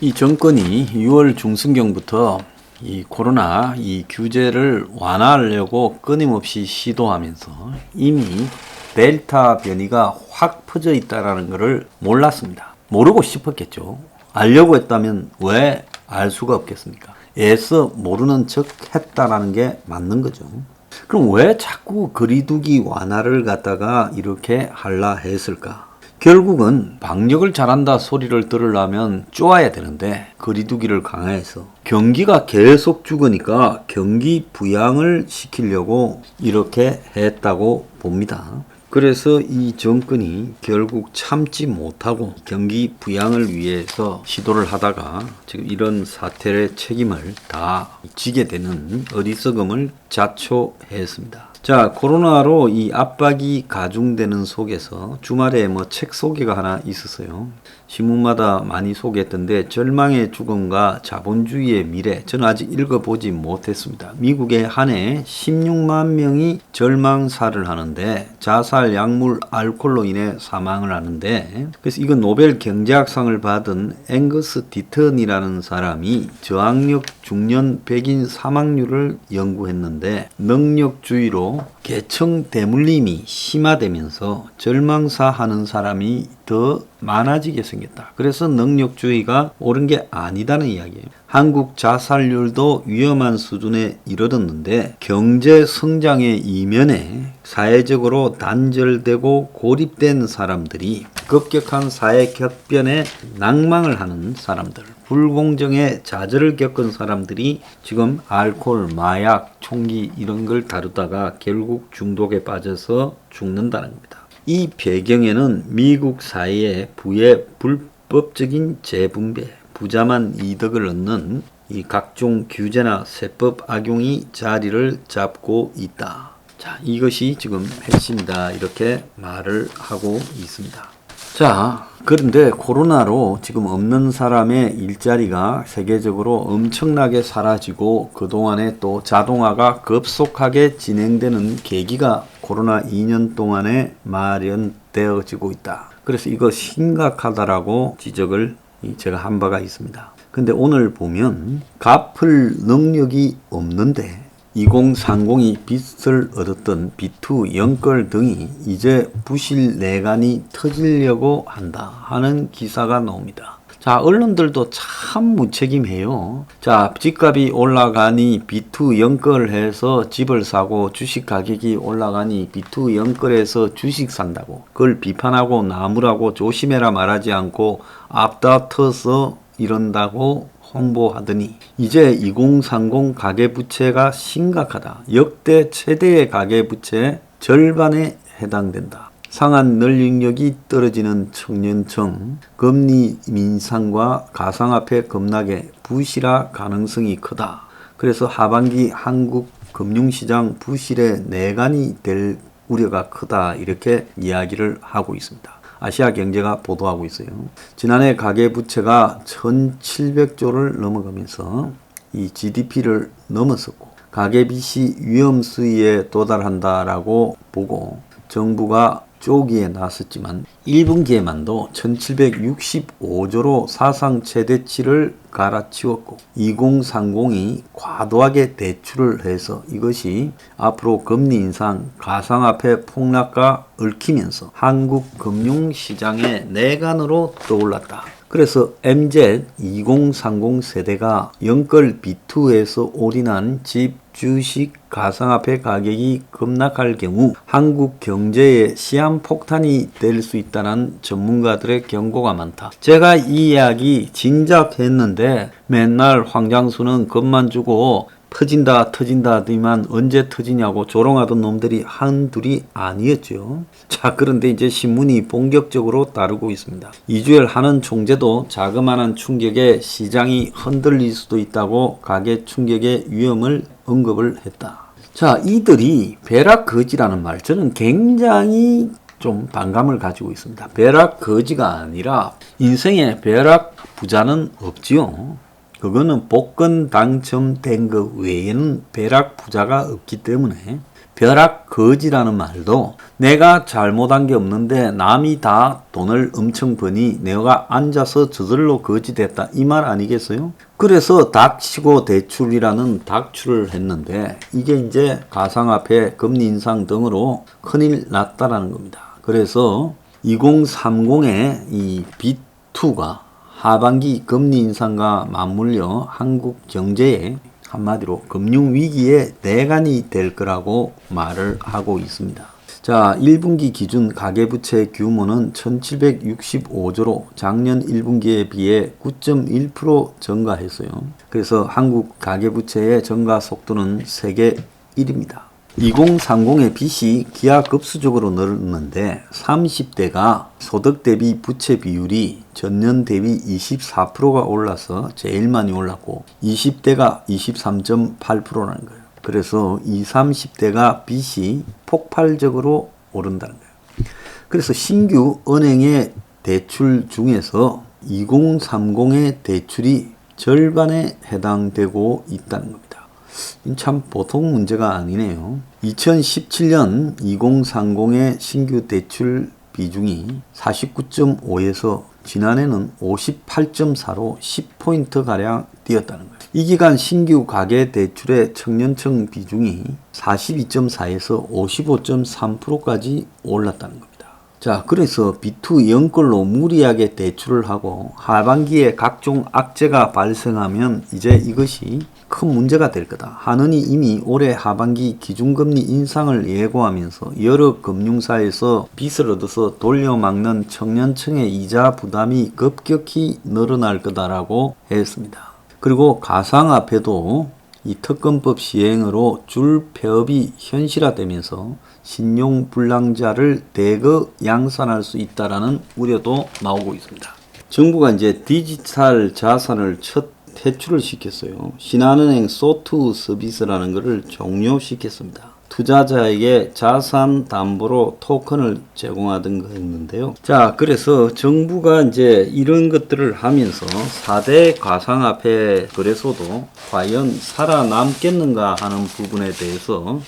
이 정권이 6월 중순경부터 이 코로나 이 규제를 완화하려고 끊임없이 시도하면서 이미 델타 변이가 확 퍼져 있다는 것을 몰랐습니다. 모르고 싶었겠죠. 알려고 했다면 왜 알 수가 없겠습니까? 애써 모르는 척 했다라는 게 맞는 거죠. 그럼 왜 자꾸 거리두기 완화를 갖다가 이렇게 하려 했을까? 결국은 방역을 잘한다 소리를 들으려면 쪼아야 되는데 거리두기를 강화해서 경기가 계속 죽으니까 경기 부양을 시키려고 이렇게 했다고 봅니다. 그래서 이 정권이 결국 참지 못하고 경기 부양을 위해서 시도를 하다가 지금 이런 사태의 책임을 다 지게 되는 어리석음을 자초했습니다. 자, 코로나로 이 압박이 가중되는 속에서 주말에 책 소개가 하나 있었어요. 신문마다 많이 소개했던데 절망의 죽음과 자본주의의 미래, 저는 아직 읽어보지 못했습니다. 미국에 한 해 16만 명이 절망사를 하는데 자살, 약물, 알코올로 인해 사망을 하는데, 그래서 이건 노벨 경제학상을 받은 앵거스 디턴이라는 사람이 저학력 중년 백인 사망률을 연구했는데 능력주의로 계층 대물림이 심화되면서 절망사 하는 사람이 더 많아지게 생겼다. 그래서 능력주의가 옳은 게 아니다는 이야기예요. 한국 자살률도 위험한 수준에 이르렀는데 경제 성장의 이면에 사회적으로 단절되고 고립된 사람들이 급격한 사회 격변에 낭망을 하는 사람들, 불공정의 좌절을 겪은 사람들이 지금 알코올, 마약, 총기 이런 걸 다루다가 결국 중독에 빠져서 죽는다는 겁니다. 이 배경에는 미국 사회의 부의 불법적인 재분배, 부자만 이득을 얻는 이 각종 규제나 세법 악용이 자리를 잡고 있다. 자, 이것이 지금 핵심이다. 이렇게 말을 하고 있습니다. 자, 그런데 코로나로 지금 없는 사람의 일자리가 세계적으로 엄청나게 사라지고 그동안에 또 자동화가 급속하게 진행되는 계기가 코로나 2년 동안에 마련되어지고 있다. 그래서 이거 심각하다라고 지적을 제가 한 바가 있습니다. 근데 오늘 보면 갚을 능력이 없는데 2030이 빚을 얻었던 비투 영끌 등이 이제 부실 내간이 터지려고 한다 하는 기사가 나옵니다. 자, 언론들도 참 무책임해요. 자, 집값이 올라가니 비투 영끌해서 집을 사고 주식 가격이 올라가니 비투 영끌해서 주식 산다고 그걸 비판하고 나무라고 조심해라 말하지 않고 앞다퉈서 이런다고 홍보하더니 이제 2030 가계부채가 심각하다. 역대 최대의 가계부채 절반에 해당된다. 상한 널릭력이 떨어지는 청년층, 금리 인상과 가상화폐 급락에 부실화 가능성이 크다. 그래서 하반기 한국 금융시장 부실의 내관이 될 우려가 크다. 이렇게 이야기를 하고 있습니다. 아시아경제가 보도하고 있어요. 지난해 가계부채가 1700조를 넘어가면서 이 GDP를 넘었었고 가계빚이 위험수위에 도달한다라고 보고 정부가 쪼기에 나섰지만 1분기에만도 1765조로 사상 최대치를 갈아치웠고 2030이 과도하게 대출을 해서 이것이 앞으로 금리 인상, 가상화폐 폭락과 얽히면서 한국 금융시장의 내관으로 떠올랐다. 그래서 MZ 2030 세대가 영끌 B2에서 올인한 집, 주식, 가상화폐 가격이 급락할 경우 한국 경제에 시한폭탄이 될 수 있다는 전문가들의 경고가 많다. 제가 이 이야기 진작했는데 맨날 황장수는 겁만 주고 터진다 하더니만 언제 터지냐고 조롱하던 놈들이 한둘이 아니었죠. 자, 그런데 이제 신문이 본격적으로 다루고 있습니다. 이주열 한은 총재도 자그마한 충격에 시장이 흔들릴 수도 있다고 가계 충격의 위험을 언급을 했다. 자, 이들이 벼락거지라는 말 저는 굉장히 좀 반감을 가지고 있습니다. 벼락거지가 아니라 인생에 벼락 부자는 없지요. 그거는 복권 당첨된 것 외에는 벼락 부자가 없기 때문에 벼락 거지라는 말도 내가 잘못한 게 없는데 남이 다 돈을 엄청 버니 내가 앉아서 저절로 거지 됐다 이 말 아니겠어요? 그래서 닥치고 대출이라는 닥출을 했는데 이게 이제 가상화폐 금리 인상 등으로 큰일 났다라는 겁니다. 그래서 2030의 이 빅2가 하반기 금리 인상과 맞물려 한국 경제에 한마디로 금융위기의 내관이 될 거라고 말을 하고 있습니다. 자, 1분기 기준 가계부채 규모는 1765조로 작년 1분기에 비해 9.1% 증가했어요. 그래서 한국 가계부채의 증가 속도는 세계 1위입니다. 2030의 빚이 기하급수적으로 늘었는데 30대가 소득 대비 부채 비율이 전년 대비 24%가 올라서 제일 많이 올랐고 20대가 23.8%라는 거예요. 그래서 20, 30대가 빚이 폭발적으로 오른다는 거예요. 그래서 신규 은행의 대출 중에서 2030의 대출이 절반에 해당되고 있다는 겁니다. 참 보통 문제가 아니네요. 2017년 2030의 신규 대출 비중이 49.5에서 지난해는 58.4로 10포인트가량 뛰었다는 거예요. 이 기간 신규 가계 대출의 청년층 비중이 42.4에서 55.3%까지 올랐다는 겁니다. 자, 그래서 B2 연끌로 무리하게 대출을 하고 하반기에 각종 악재가 발생하면 이제 이것이 큰 문제가 될 거다 하느니 이미 올해 하반기 기준금리 인상을 예고하면서 여러 금융사에서 빚을 얻어서 돌려막는 청년층의 이자 부담이 급격히 늘어날 거다라고 했습니다. 그리고 가상화폐도 이 특검법 시행으로 줄 폐업이 현실화되면서 신용불량자를 대거 양산할 수 있다라는 우려도 나오고 있습니다. 정부가 이제 디지털 자산을 첫 퇴출을 시켰어요. 신한은행 소투 서비스라는 것을 종료시켰습니다. 투자자에게 자산 담보로 토큰을 제공하던 거였는데요. 자, 그래서 정부가 이제 이런 것들을 하면서 4대 가상화폐 거래소도 과연 살아남겠는가 하는 부분에 대해서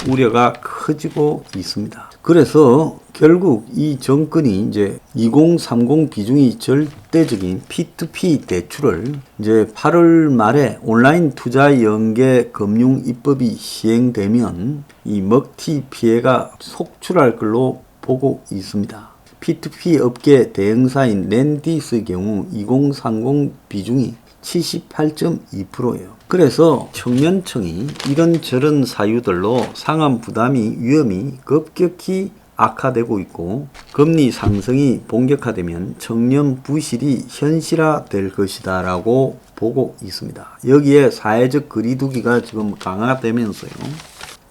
우려가 커지고 있습니다. 그래서 결국 이 정권이 이제 2030 비중이 절대적인 P2P 대출을 이제 8월 말에 온라인 투자 연계 금융 입법이 시행되면 이 먹튀 피해가 속출할 걸로 보고 있습니다. P2P 업계 대응사인 랜디스의 경우 2030 비중이 78.2%예요. 그래서 청년층이 이런저런 사유들로 상환 부담이 위험이 급격히 악화되고 있고 금리 상승이 본격화되면 청년 부실이 현실화될 것이다 라고 보고 있습니다. 여기에 사회적 거리두기가 지금 강화되면서요.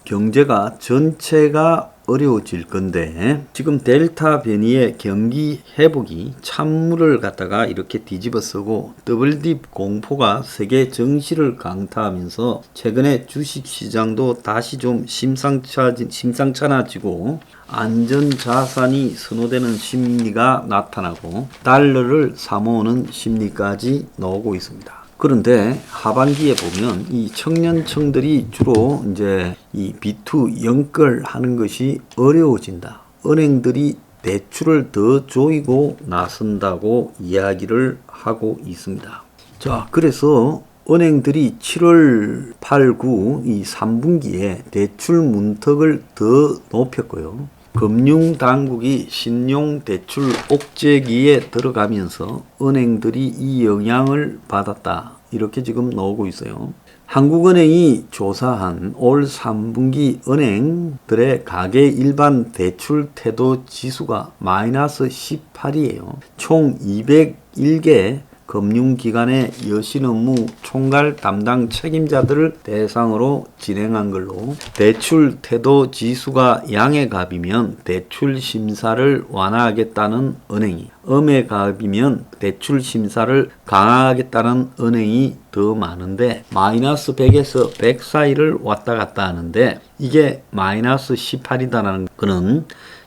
경제가 전체가 어려워질 건데 지금 델타 변이의 경기 회복이 찬물을 갖다가 이렇게 뒤집어 쓰고 더블딥 공포가 세계 증시를 강타하면서 최근에 주식시장도 다시 좀 심상찮아지고 안전자산이 선호되는 심리가 나타나고 달러를 사모으는 심리까지 나오고 있습니다. 그런데 하반기에 보면 이 청년층들이 주로 이제 이 B2 연끌하는 것이 어려워진다. 은행들이 대출을 더 조이고 나선다고 이야기를 하고 있습니다. 자, 그래서 은행들이 7월, 8, 9 이 3분기에 대출 문턱을 더 높였고요. 금융당국이 신용대출 옥죄기에 들어가면서 은행들이 이 영향을 받았다. 이렇게 지금 나오고 있어요. 한국은행이 조사한 올 3분기 은행들의 가계 일반 대출 태도 지수가 마이너스 18이에요. 총 201개 금융기관의 여신 업무 총괄 담당 책임자들을 대상으로 진행한 걸로 대출 태도 지수가 양의 값이면 대출 심사를 완화하겠다는 은행이 음의 값이면 대출 심사를 강화하겠다는 은행이 더 많은데 마이너스 100에서 100 사이를 왔다 갔다 하는데 이게 마이너스 18이다라는 거는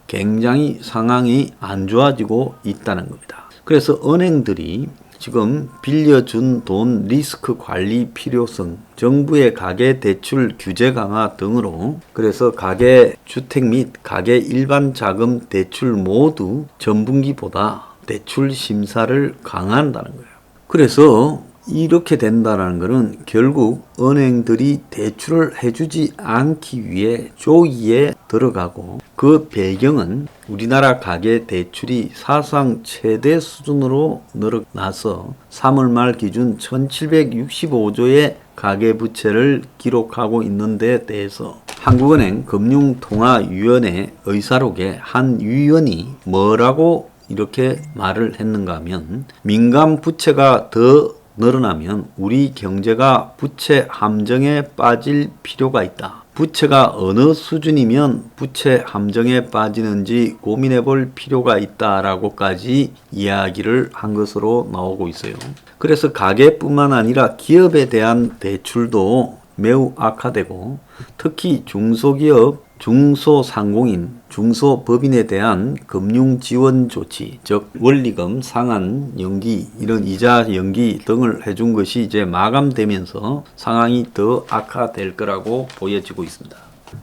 굉장히 상황이 안 좋아지고 있다는 겁니다. 그래서 은행들이 지금 빌려준 돈 리스크 관리 필요성, 정부의 가계 대출 규제 강화 등으로 그래서 가계 주택 및 가계 일반 자금 대출 모두 전분기보다 대출 심사를 강화한다는 거예요. 그래서 이렇게 된다는 것은 결국 은행들이 대출을 해주지 않기 위해 조기에 들어가고 그 배경은 우리나라 가계 대출이 사상 최대 수준으로 늘어나서 3월 말 기준 1765조의 가계부채를 기록하고 있는 데 대해서 한국은행 금융통화위원회 의사록에 한 위원이 뭐라고 이렇게 말을 했는가 하면 민간 부채가 더 늘어나면 우리 경제가 부채 함정에 빠질 필요가 있다. 부채가 어느 수준이면 부채 함정에 빠지는지 고민해 볼 필요가 있다라고까지 이야기를 한 것으로 나오고 있어요. 그래서 가계뿐만 아니라 기업에 대한 대출도 매우 악화되고 특히 중소기업, 중소상공인, 중소법인에 대한 금융지원 조치, 즉 원리금 상환 연기, 이런 이자 연기 등을 해준 것이 이제 마감되면서 상황이 더 악화될 거라고 보여지고 있습니다.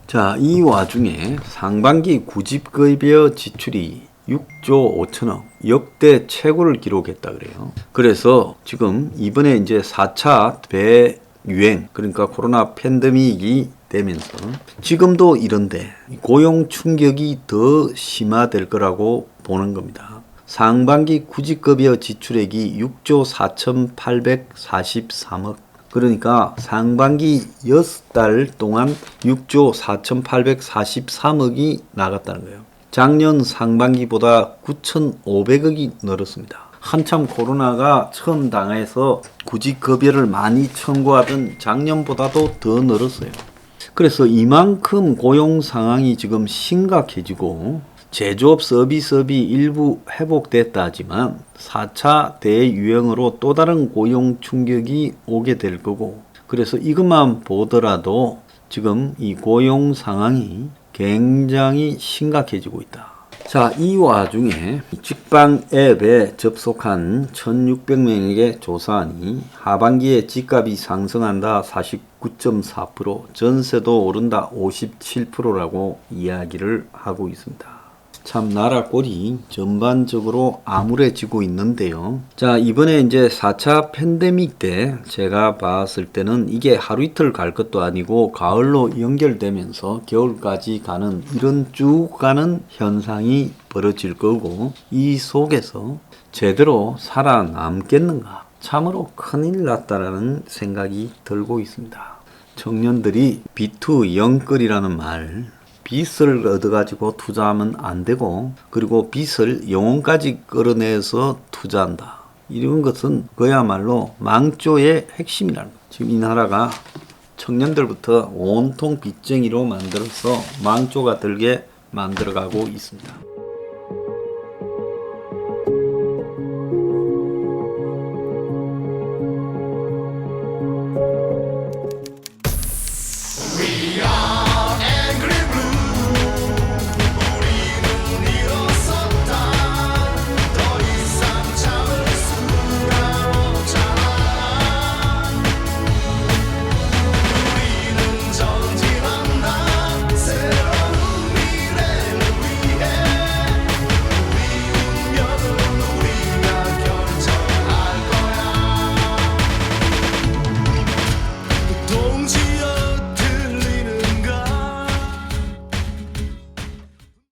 자, 이 와중에 상반기 구집급여 지출이 6조 5천억, 역대 최고를 기록했다 그래요. 그래서 지금 이번에 이제 4차 대유행, 그러니까 코로나 팬데믹이 되면서 지금도 이런데 고용 충격이 더 심화될 거라고 보는 겁니다. 상반기 구직급여 지출액이 6조 4,843억, 그러니까 상반기 6달 동안 6조 4,843억이 나갔다는 거예요. 작년 상반기보다 9,500억이 늘었습니다. 한참 코로나가 처음 당해서 구직급여를 많이 청구하던 작년보다도 더 늘었어요. 그래서 이만큼 고용 상황이 지금 심각해지고 제조업 서비스업이 일부 회복됐다 하지만 4차 대유행으로 또 다른 고용 충격이 오게 될 거고, 그래서 이것만 보더라도 지금 이 고용 상황이 굉장히 심각해지고 있다. 자, 이 와중에 직방 앱에 접속한 1,600명에게 조사하니 하반기에 집값이 상승한다 49.4%, 전세도 오른다 57%라고 이야기를 하고 있습니다. 참 나라 꼴이 전반적으로 암울해지고 있는데요. 자, 이번에 이제 4차 팬데믹 때 제가 봤을 때는 이게 하루 이틀 갈 것도 아니고 가을로 연결되면서 겨울까지 가는 이런 쭉 가는 현상이 벌어질 거고, 이 속에서 제대로 살아남겠는가? 참으로 큰일 났다라는 생각이 들고 있습니다. 청년들이 비투 영끌이라는 말, 빚을 얻어가지고 투자하면 안 되고, 그리고 빚을 영혼까지 끌어내서 투자한다. 이런 것은 그야말로 망조의 핵심이라는 거예요. 지금 이 나라가 청년들부터 온통 빚쟁이로 만들어서 망조가 들게 만들어가고 있습니다.